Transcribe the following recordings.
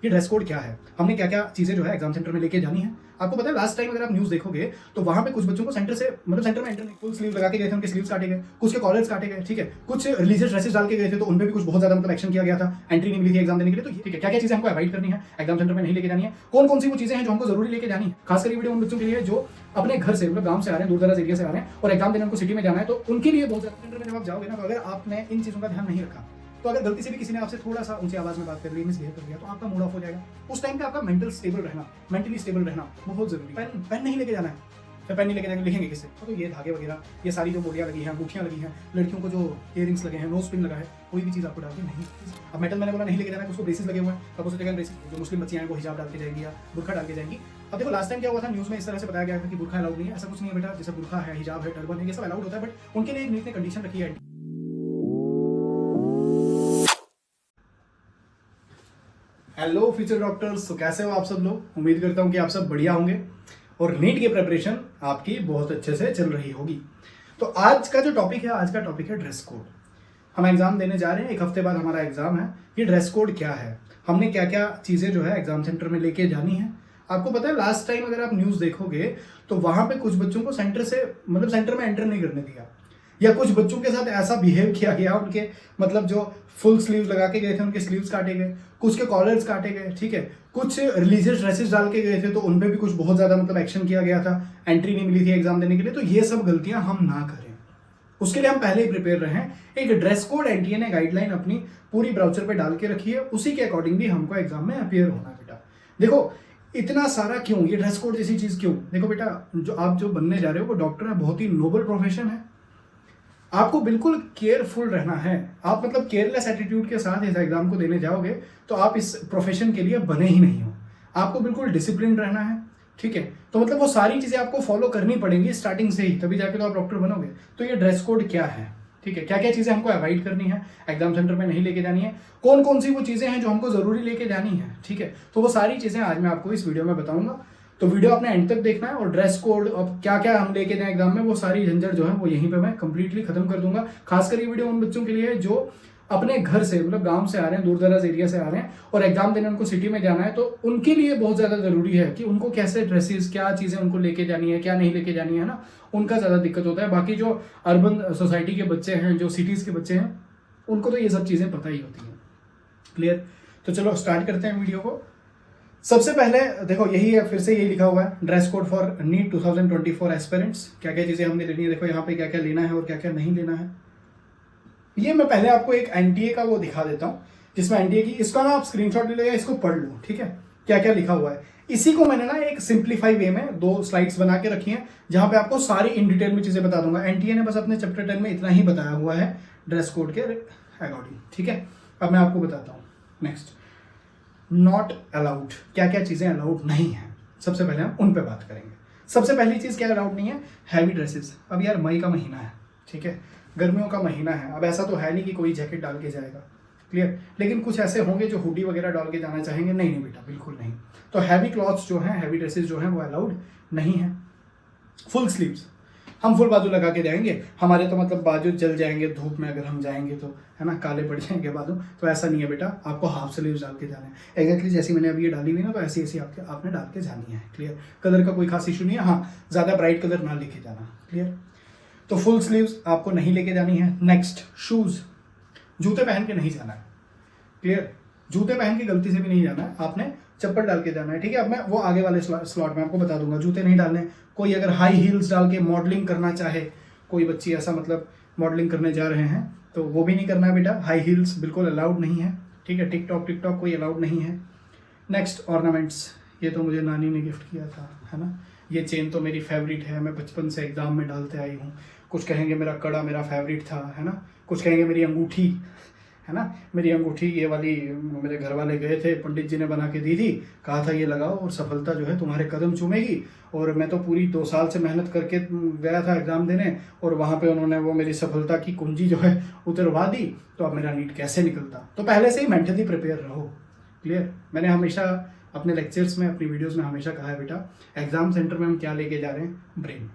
ये dress code क्या है, हमने क्या क्या चीज़ें जो है एग्जाम सेंटर में लेके जानी है। आपको पता है लास्ट टाइम अगर आप न्यूज़ देखोगे तो वहाँ पे कुछ बच्चों को सेंटर से मतलब सेंटर में एंटर नहीं, फुल स्लीव लगा के गए थे, उनके स्लीव्स काटे गए, कुछ के कॉलर्स काटे गए, ठीक है। कुछ रिलीजियस ड्रेसेस डाल के गए थे तो उनपे भी कुछ बहुत ज़्यादा मतलब एक्शन किया गया था, एंट्री नहीं मिली थी एग्जाम देने के लिए। तो ठीक है, क्या क्या चीज़ें हमको अवॉइड करनी है, एग्जाम सेंटर में नहीं लेके जानी है, कौन कौन सी वो चीज़ें हैं जो हमको जरूरी लेके जानी है। खासकर ये वीडियो उन बच्चों के लिए जो अपने घर से मतलब गांव से आ रहे हैं, दूर दराज एरिया से आ रहे हैं और एग्जाम देने उनको सिटी में जाना है, तो उनके लिए बहुत ज़्यादा। सेंटर में जब आप जाओगे ना, तो अगर आपने इन चीज़ों का ध्यान नहीं रखा, तो अगर गलती से भी किसी ने आपसे थोड़ा सा ऊंची आवाज में बात कर ली, मिसबिहेव कर लिया, तो आपका मूड ऑफ हो जाएगा। उस टाइम पे आपका मेंटली स्टेबल रहना बहुत जरूरी है। पेन नहीं लेके जाना है, फिर पेन नहीं लेके जाएंगे, लिखेंगे किससे? तो ये धागे वगैरह, ये सारी जो मोड़ियाँ लगी हैं, अंगूठियाँ लगी हैं, लड़कियों को जो इयरिंग्स लगे हैं, नोज पिन लगा है, कोई भी चीज़ आपको डाल के नहीं। अब मेटल मैंने बोला नहीं लेके जाना है, उसको ब्रेसेस लगे हुए हैं, अब उस जगह ब्रेसेस, जो मुस्लिम बच्चियाँ हैं वो हिजाब डाल के जाएंगी या बुरखा डाल के जाएंगी। अब देखो लास्ट टाइम क्या हुआ था, न्यूज़ में इस तरह से बताया गया था कि बुरखा अलाउड नहीं है। ऐसा कुछ नहीं है बेटा, जैसे बुरखा है, हिजाब है, टर्बन है, ये सब अलाउड होता है, बट उनके लिए एक नीट ने कंडीशन रखी है। हेलो फ्यूचर डॉक्टर्स, तो कैसे हो आप सब लोग? उम्मीद करता हूँ कि आप सब बढ़िया होंगे और नीट की प्रिपरेशन आपकी बहुत अच्छे से चल रही होगी। तो आज का जो टॉपिक है, आज का टॉपिक है ड्रेस कोड। हम एग्जाम देने जा रहे हैं, एक हफ्ते बाद हमारा एग्जाम है। ये ड्रेस कोड क्या है, हमने क्या क्या चीज़ें जो है एग्जाम सेंटर में लेके जानी है। आपको पता है लास्ट टाइम अगर आप न्यूज़ देखोगे तो वहाँ पे कुछ बच्चों को सेंटर से मतलब सेंटर में एंटर नहीं करने दिया, या कुछ बच्चों के साथ ऐसा बिहेव किया गया, उनके मतलब जो फुल स्लीव्स लगा के गए थे उनके स्लीव्स काटे गए, कुछ के कॉलर्स काटे गए, ठीक है। कुछ रिलीजियस ड्रेसेस डाल के गए थे तो उनपे भी कुछ बहुत ज़्यादा मतलब एक्शन किया गया था, एंट्री नहीं मिली थी एग्जाम देने के लिए। तो ये सब गलतियां हम ना करें, उसके लिए हम पहले ही प्रिपेयर रहें। एक ड्रेस कोड एनटीए ने गाइडलाइन अपनी पूरी ब्राउचर पे डाल के रखी है, उसी के अकॉर्डिंगली हमको एग्जाम में अपियर होना है बेटा। देखो इतना सारा क्यों, ये ड्रेस कोड जैसी चीज़ क्यों? देखो बेटा, जो आप जो बनने जा रहे हो वो डॉक्टर है, बहुत ही नोबल प्रोफेशन है। आपको बिल्कुल केयरफुल रहना है। आप मतलब केयरलेस एटीट्यूड के साथ इस एग्जाम को देने जाओगे तो आप इस प्रोफेशन के लिए बने ही नहीं हो। आपको बिल्कुल डिसिप्लिन रहना है, ठीक है। तो मतलब वो सारी चीज़ें आपको फॉलो करनी पड़ेंगी स्टार्टिंग से ही, तभी जाके तो आप डॉक्टर बनोगे। तो ये ड्रेस कोड क्या है, ठीक है, क्या क्या चीज़ें हमको अवॉइड करनी है, एग्जाम सेंटर में नहीं लेके जानी है, कौन कौन सी वो चीज़ें हैं जो हमको ज़रूरी लेके जानी है, ठीक है। तो वो सारी चीज़ें आज मैं आपको इस वीडियो में बताऊंगा। तो वीडियो आपने एंड तक देखना है, और ड्रेस कोड अब क्या क्या हम लेके जाएं एग्जाम में, वो सारी झंझट जो है वो यहीं पे मैं कंप्लीटली खत्म कर दूंगा। खासकर ये वीडियो उन बच्चों के लिए जो अपने घर से मतलब गांव से आ रहे हैं, दूर दराज एरिया से आ रहे हैं और एग्जाम देने उनको सिटी में जाना है। तो उनके लिए बहुत ज़्यादा ज़रूरी है कि उनको कैसे ड्रेसेस, क्या चीज़ें उनको लेके जानी है, क्या नहीं लेके जानी है ना, उनका ज़्यादा दिक्कत होता है। बाकी जो अर्बन सोसाइटी के बच्चे हैं, जो सिटीज़ के बच्चे हैं, उनको तो ये सब चीज़ें पता ही होती हैं। क्लियर? तो चलो स्टार्ट करते हैं वीडियो को। सबसे पहले देखो यही है, फिर से यही लिखा हुआ है, dress code for NEET 2024 aspirants. क्या क्या चीज़ें हमने लेनी है, देखो यहाँ पे क्या क्या लेना है और क्या क्या नहीं लेना है। ये मैं पहले आपको एक एनटीए का वो दिखा देता हूँ, जिसमें एनटीए की, इसका ना आप स्क्रीनशॉट ले लो या इसको पढ़ लो, ठीक है, क्या क्या लिखा हुआ है। इसी को मैंने ना एक सिंप्लीफाई वे में 2 स्लाइड्स बना के रखी हैं, जहां पे आपको सारी इन डिटेल में चीज़ें बता दूंगा। एनटीए ने बस अपने चैप्टर 10 में इतना ही बताया हुआ है ड्रेस कोड के अकॉर्डिंग, ठीक है। अब मैं आपको बताता हूँ। नेक्स्ट, नॉट अलाउड, क्या क्या चीज़ें अलाउड नहीं है, सबसे पहले हम उन पे बात करेंगे। सबसे पहली चीज़ क्या अलाउड नहीं है, हैवी ड्रेसेस। अब यार मई का महीना है, ठीक है, गर्मियों का महीना है। अब ऐसा तो है नहीं कि कोई जैकेट डाल के जाएगा, क्लियर, लेकिन कुछ ऐसे होंगे जो हुडी वगैरह डाल के जाना चाहेंगे। नहीं नहीं बेटा, बिल्कुल नहीं। तो हैवी क्लॉथ्स जो हैं, हैवी ड्रेसेस जो हैं वो अलाउड नहीं है। फुल स्लीव्स, हम फुल बाजू लगा के जाएंगे, हमारे तो मतलब बाजू जल जाएंगे धूप में अगर हम जाएंगे तो, है ना, काले पड़ जाएंगे बाजू। तो ऐसा नहीं है बेटा, आपको हाफ स्लीव्स डाल के जाना है। एग्जैक्टली जैसी मैंने अभी ये डाली हुई ना, तो ऐसी ऐसी आपने डाल के जानी है। क्लियर? कलर का कोई खास इशू नहीं है, हाँ ज़्यादा ब्राइट कलर ना लेके जाना। क्लियर? तो फुल स्लीव्स आपको नहीं लेके जानी है। नेक्स्ट, शूज़, जूते पहन के नहीं जाना है। क्लियर? जूते पहन के गलती से भी नहीं जाना है, आपने चप्पल डाल के जाना है, ठीक है। अब मैं वो आगे वाले स्लॉट में आपको बता दूंगा, जूते नहीं डालने। कोई अगर हाई हील्स डाल के मॉडलिंग करना चाहे, कोई बच्ची ऐसा मतलब मॉडलिंग करने जा रहे हैं, तो वो भी नहीं करना है बेटा। हाई हील्स बिल्कुल अलाउड नहीं है, ठीक है। टिकटॉक कोई अलाउड नहीं है। नेक्स्ट, ऑर्नामेंट्स, ये तो मुझे नानी ने गिफ्ट किया था, है ना। ये चेन तो मेरी फेवरेट है, मैं बचपन से एग्जाम में डालते आई हूँ। कुछ कहेंगे मेरा कड़ा मेरा फेवरेट था, है ना। कुछ कहेंगे मेरी अंगूठी, है ना, मेरी अंगूठी ये वाली मेरे घर वाले गए थे, पंडित जी ने बना के दी थी, कहा था ये लगाओ और सफलता जो है तुम्हारे कदम चूमेगी। और मैं तो पूरी 2 साल से मेहनत करके गया था एग्ज़ाम देने, और वहाँ पे उन्होंने वो मेरी सफलता की कुंजी जो है उतरवा दी। तो अब मेरा नीट कैसे निकलता? तो पहले से ही मेंटली प्रिपेयर रहो। क्लियर? मैंने हमेशा अपने लेक्चर्स में, अपनी वीडियोज़ में हमेशा कहा है बेटा, एग्ज़ाम सेंटर में हम क्या लेके जा रहे हैं? ब्रेन।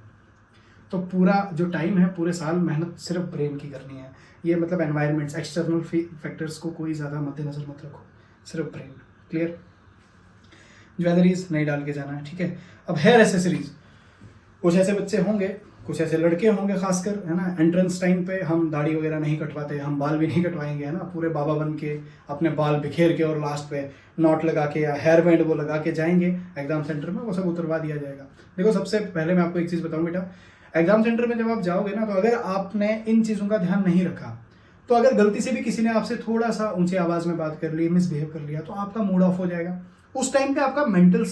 तो पूरा जो टाइम है, पूरे साल मेहनत सिर्फ ब्रेन की करनी है। ये मतलब एनवायरनमेंट्स, एक्सटर्नल फैक्टर्स को कोई ज़्यादा मद्देनजर मत रखो, सिर्फ ब्रेन। क्लियर? ज्वेलरीज नहीं डाल के जाना है, ठीक है। अब हेयर एसेसरीज, कुछ ऐसे बच्चे होंगे, कुछ ऐसे लड़के होंगे खासकर, है ना, एंट्रेंस टाइम पे हम दाढ़ी वगैरह नहीं कटवाते, हम बाल भी नहीं कटवाएंगे, है ना, पूरे बाबा बन के अपने बाल बिखेर के और लास्ट पे नॉट लगा के या हेयर बैंड वो लगा के जाएंगे एग्जाम सेंटर में, वो सब उतरवा दिया जाएगा। देखो सबसे पहले मैं आपको एक चीज़ बताऊँ बेटा, एग्जाम सेंटर में जब आप जाओगे ना, तो अगर आपने इन चीज़ों का ध्यान नहीं रखा, तो अगर गलती से भी किसी ने आपसे थोड़ा सा ऊंची आवाज़ में बात कर ली, मिसबिहेव कर लिया, तो आपका मूड ऑफ हो जाएगा। उस टाइम पे आपका मेंटली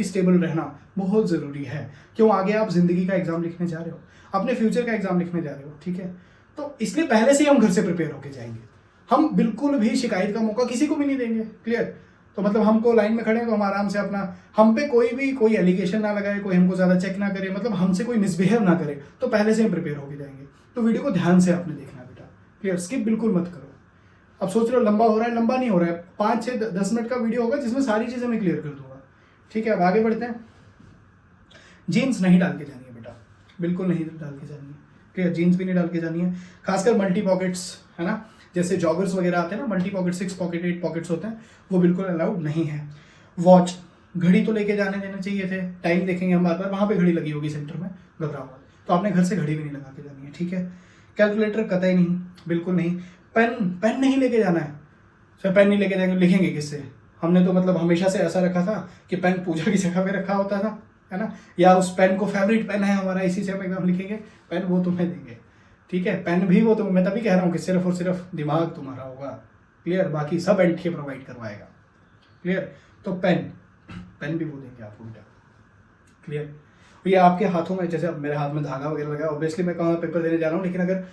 स्टेबल रहना बहुत ज़रूरी है। क्यों, आगे आप जिंदगी का एग्जाम लिखने जा रहे हो, अपने फ्यूचर का एग्जाम लिखने जा रहे हो, ठीक है। तो इसलिए पहले से ही हम घर से प्रिपेयर होके जाएंगे, हम बिल्कुल भी शिकायत का मौका किसी को भी नहीं देंगे, क्लियर। तो मतलब हमको लाइन में खड़े हैं तो हम आराम से अपना, हम पे कोई एलिगेशन ना लगाए, कोई हमको ज़्यादा चेक ना करे, मतलब हमसे कोई मिसबिहेव ना करे, तो पहले से हम प्रिपेयर होके जाएंगे। तो वीडियो को ध्यान से आपने देखना बेटा, क्लियर, स्किप बिल्कुल मत करो। अब सोच रहे हो लंबा हो रहा है, लंबा नहीं हो रहा है, 5 से 10 मिनट का वीडियो होगा जिसमें सारी चीज़ें मैं क्लियर कर दूंगा, ठीक है। अब आगे बढ़ते हैं। जीन्स नहीं डाल के जानी है बेटा, बिल्कुल नहीं डाल के जानी है, क्लियर, जीन्स भी नहीं डाल के जानी है। खासकर मल्टी पॉकेट्स, है ना, जैसे जॉगर्स वगैरह आते हैं ना, मल्टी पॉकेट, 6 पॉकेट, 8 पॉकेट्स होते हैं, वो बिल्कुल अलाउड नहीं है। वॉच, घड़ी तो लेके जाने देने चाहिए थे, टाइम देखेंगे हम बार बार, वहाँ पे घड़ी लगी होगी सेंटर में, घबराओ मत, तो आपने घर से घड़ी भी नहीं लगा के जानी है, ठीक है। कैलकुलेटर कतई नहीं, बिल्कुल नहीं। पेन नहीं लेके जाना है सर, पेन नहीं लेके जाएंगे, लिखेंगे किससे? हमने तो मतलब हमेशा से ऐसा रखा था कि पेन पूजा की जगह पे रखा होता था, है ना, या उस पेन को फेवरेट पेन है हमारा, इसी से हम एकदम लिखेंगे, पेन वो तुम्हें देंगे, ठीक है। पेन भी वो तो मैं तभी कह रहा हूँ कि सिर्फ और सिर्फ दिमाग तुम्हारा होगा, क्लियर, बाकी सब एनटीए प्रोवाइड करवाएगा, क्लियर। तो पेन भी वो देंगे आपको बेटा, क्लियर। ये आपके हाथों में, जैसे अब मेरे हाथ में धागा वगैरह लगा है, ऑब्वियसली मैं कहूँगा पेपर देने जा रहा हूँ, लेकिन अगर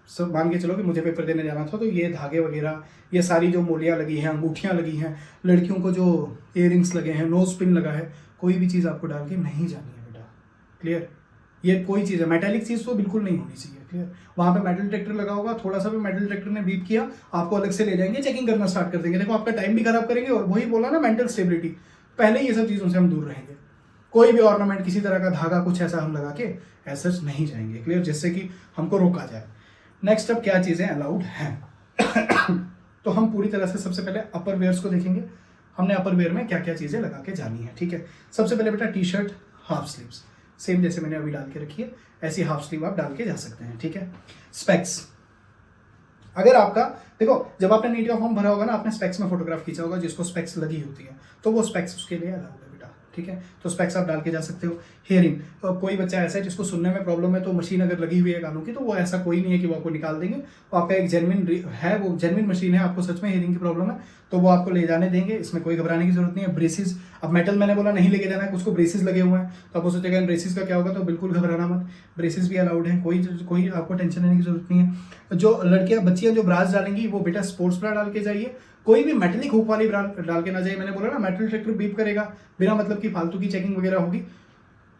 सब मान के चलो कि मुझे पेपर देने जाना था, तो ये धागे वगैरह, ये सारी जो मोलियाँ लगी हैं, अंगूठियाँ लगी हैं, लड़कियों को जो इयररिंग्स लगे हैं, नोज पिन लगा है, कोई भी चीज़ आपको डाल के नहीं जानी है बेटा, क्लियर। ये कोई चीज़ है, मेटेलिक चीज़ तो बिल्कुल नहीं होनी चाहिए, क्लियर। वहाँ पे मेटल डिटेक्टर लगा होगा, थोड़ा सा भी मेटल डिटेक्टर ने बीप किया, आपको अलग से ले जाएंगे, चेकिंग करना स्टार्ट कर देंगे। देखो आपका टाइम भी खराब करेंगे, और वही बोला ना, मेंटल स्टेबिलिटी, पहले ये सब चीज़ों से हम दूर रहेंगे। कोई भी ऑर्नामेंट, किसी तरह का धागा, कुछ ऐसा हम लगा के ऐसा नहीं जाएंगे, क्लियर, जिससे कि हमको रोका जाए। नेक्स्ट अब क्या चीज़ें अलाउड हैं तो हम पूरी तरह से सबसे पहले अपर वेयर्स को देखेंगे, हमने अपर वेयर में क्या क्या चीज़ें लगा के जानी है, ठीक है। सबसे पहले बेटा T shirt, half sleeves, same जैसे मैंने अभी डाल के रखी है, ऐसी हाफ स्लीव आप डाल के जा सकते हैं, ठीक है। स्पेक्स, अगर आपका, देखो जब आपने नीट का फॉर्म भरा होगा ना, आपने स्पेक्स में फोटोग्राफ खींचा होगा, जिसको स्पेक्स लगी होती है, तो वो स्पेक्स उसके लिए अलाउड है बेटा, ठीक है। तो स्पेक्स आप डाल के जा सकते हो। हियरिंग, कोई बच्चा ऐसा है जिसको सुनने में प्रॉब्लम है, तो मशीन अगर लगी हुई है कानों की, तो वो ऐसा कोई नहीं है कि वो आपको निकाल देंगे, वो आपका एक जेन्युइन है, वो जेन्युइन मशीन है, आपको सच में हियरिंग की प्रॉब्लम है तो वो आपको ले जाने देंगे, इसमें कोई घबराने की जरूरत नहीं है। ब्रेसिस, अब मेटल मैंने बोला नहीं लेके जाना है, उसको ब्रेसिस लगे हुए हैं, तो आपको सोचेगा ब्रेसिस का क्या होगा, तो बिल्कुल घबराना मत, ब्रेसिस भी अलाउड है, कोई आपको टेंशन लेने की जरूरत नहीं है। जो लड़कियां, बच्चियां जो ब्रास डालेंगी, वो बेटा स्पोर्ट्स ब्रा डाल के जाइए, कोई भी मेटलिक हुक वाली ब्रा डाल के ना जाइए। मैंने बोला ना, मेटल डिटेक्टर बीप करेगा, बिना मतलब की फालतू की चेकिंग वगैरह होगी,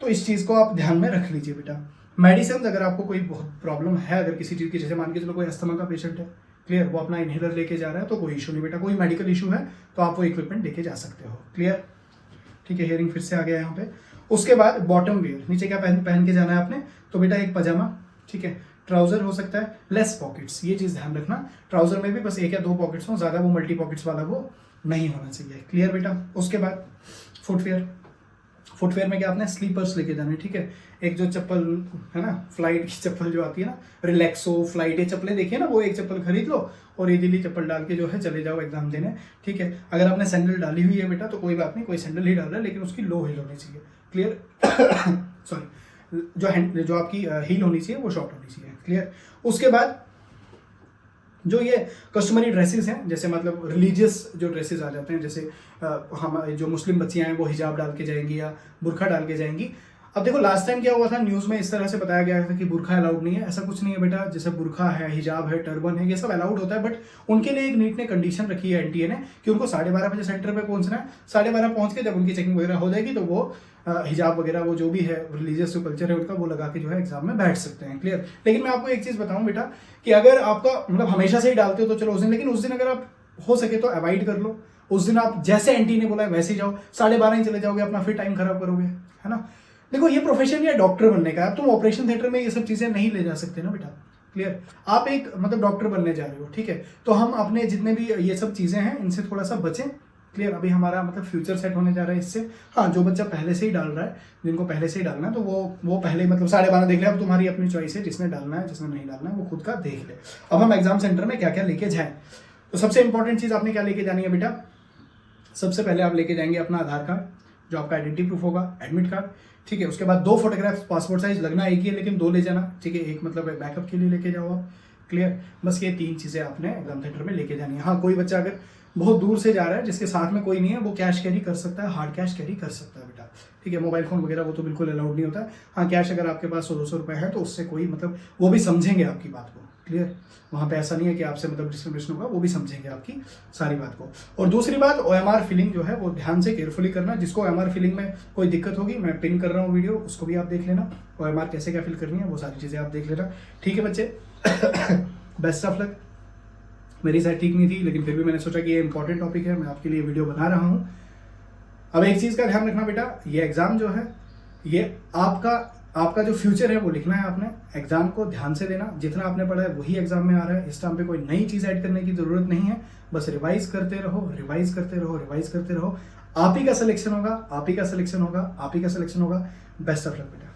तो इस चीज़ को आप ध्यान में रख लीजिए बेटा। मेडिसिन, अगर आपको कोई बहुत प्रॉब्लम है, अगर किसी चीज़ की, जैसे मान के चलो कोई अस्थमा का पेशेंट है, क्लियर, वो अपना इनहेलर लेके जा रहा है, तो कोई इशू नहीं बेटा, कोई मेडिकल इशू है तो आप वो इक्विपमेंट लेके जा सकते हो, क्लियर, ठीक है। हियरिंग फिर से आ गया यहाँ पे। उसके बाद बॉटम वेयर, नीचे क्या पहन के जाना है आपने, तो बेटा एक पजामा, ठीक है, ट्राउजर हो सकता है, लेस पॉकेट्स, ये चीज़ ध्यान रखना, ट्राउजर में भी बस 1 या 2 पॉकेट्स हो, ज़्यादा वो मल्टी पॉकेट्स वाला वो नहीं होना चाहिए, क्लियर बेटा। उसके बाद फुटवेयर में क्या आपने स्लीपर्स लेके जाने, ठीक है, एक जो चप्पल है ना, फ्लाइट की चप्पल जो आती है ना, रिलैक्सो, फ्लाइट, ये चप्पलें देखिए ना, वो एक चप्पल खरीद लो और इजीली चप्पल डाल के जो है चले जाओ एग्जाम देने, ठीक है। अगर आपने सैंडल डाली हुई है बेटा, तो कोई बात नहीं, कोई सैंडल ही डाल रहा है, लेकिन उसकी लो हील होनी चाहिए, क्लियर सॉरी, जो आपकी हील होनी चाहिए वो शॉर्ट होनी चाहिए, क्लियर। उसके बाद जो ये कस्टमरी ड्रेसेस हैं, जैसे मतलब रिलीजियस जो ड्रेसेस आ जाते हैं, जैसे हम जो मुस्लिम बच्चियां हैं वो हिजाब डाल के जाएंगी या बुरखा डाल के जाएंगी। अब देखो लास्ट टाइम क्या हुआ था, न्यूज़ में इस तरह से बताया गया था कि बुरखा अलाउड नहीं है, ऐसा कुछ नहीं है बेटा। जैसे बुरखा है, हिजाब है, टर्बन है, ये सब अलाउड होता है, बट उनके लिए एक नीट ने कंडीशन रखी है, एनटीए ने, कि उनको 12:30 बजे सेंटर पे पहुंचना है। 12:30 पहुंच के जब उनकी चेकिंग वगैरह हो जाएगी, तो वो हिजाब वगैरह, वो जो भी है रिलीजियस जो कल्चर है उनका, वो लगा के जो है एग्जाम में बैठ सकते हैं, क्लियर। लेकिन मैं आपको एक चीज़ बताऊँ बेटा, कि अगर आपका मतलब हमेशा से ही डालते हो तो चलो उस दिन, लेकिन उस दिन अगर आप हो सके तो अवॉइड कर लो। उस दिन आप जैसे एनटी ने बोला है वैसे ही जाओ, 12:30 ही चले जाओगे, अपना फिर टाइम खराब करोगे, है ना। देखो ये प्रोफेशन या डॉक्टर बनने का है, तुम ऑपरेशन थिएटर में ये सब चीज़ें नहीं ले जा सकते ना बेटा, क्लियर। आप एक मतलब डॉक्टर बनने जा रहे हो, ठीक है, तो हम अपने जितने भी ये सब चीज़ें हैं इनसे थोड़ा सा बचें, क्लियर। अभी हमारा मतलब फ्यूचर सेट होने जा रहा है इससे। हाँ, जो बच्चा पहले से ही डाल रहा है, जिनको पहले से ही डालना है, तो वो पहले मतलब 12:30 देख ले। अब तुम्हारी अपनी चॉइस है, जिसने डालना है जिसने नहीं डालना है वो खुद का देख ले। अब हम एग्जाम सेंटर में क्या क्या लेके जाएं, तो सबसे इंपॉर्टेंट चीज़ आपने क्या लेके जानी है बेटा, सबसे पहले आप लेके जाएंगे अपना आधार कार्ड, जो आपका आइडेंटिटी प्रूफ होगा, एडमिट कार्ड, ठीक है। उसके बाद 2 फोटोग्राफ्स, पासपोर्ट साइज लगना एक ही है लेकिन 2 ले जाना, ठीक है। एक मतलब बैकअप के लिए लेके जाओ आप, क्लियर। बस ये 3 चीज़ें आपने एग्जाम सेंटर में लेके जानी है। हाँ, कोई बच्चा अगर बहुत दूर से जा रहा है जिसके साथ में कोई नहीं है, वो कैश कैरी कर सकता है, हार्ड कैश कैरी कर सकता है बेटा, ठीक है। मोबाइल फोन वगैरह वो तो बिल्कुल अलाउड नहीं होता है। हाँ, कैश अगर आपके पास 100-200 रुपये है तो उससे कोई मतलब वो भी समझेंगे आपकी बात को, क्लियर। वहाँ पे ऐसा नहीं है कि आपसे मतलब डिस्क्रिमिनेशन होगा, वो भी समझेंगे आपकी सारी बात को। और दूसरी बात, OMR फिलिंग जो है वो ध्यान से केयरफुली करना। जिसको OMR फिलिंग में कोई दिक्कत होगी, मैं पिन कर रहा हूँ वीडियो, उसको भी आप देख लेना। OMR कैसे क्या फिल करनी है वो सारी चीज़ें आप देख लेना, ठीक है बच्चे। Best of luck. मेरी साइड ठीक नहीं थी लेकिन फिर भी मैंने सोचा कि ये इंपॉर्टेंट टॉपिक है, मैं आपके लिए वीडियो बना रहा हूँ। अब एक चीज़ का ध्यान रखना बेटा, ये एग्ज़ाम जो है ये आपका जो फ्यूचर है वो लिखना है आपने। एग्जाम को ध्यान से देना, जितना आपने पढ़ा है वही एग्जाम में आ रहा है। इस टाइम पे कोई नई चीज़ ऐड करने की जरूरत नहीं है, बस रिवाइज करते रहो, रिवाइज करते रहो, रिवाइज करते रहो। आप ही का सिलेक्शन होगा, आप ही का सिलेक्शन होगा, आप ही का सिलेक्शन होगा। बेस्ट ऑफ लक बेटा।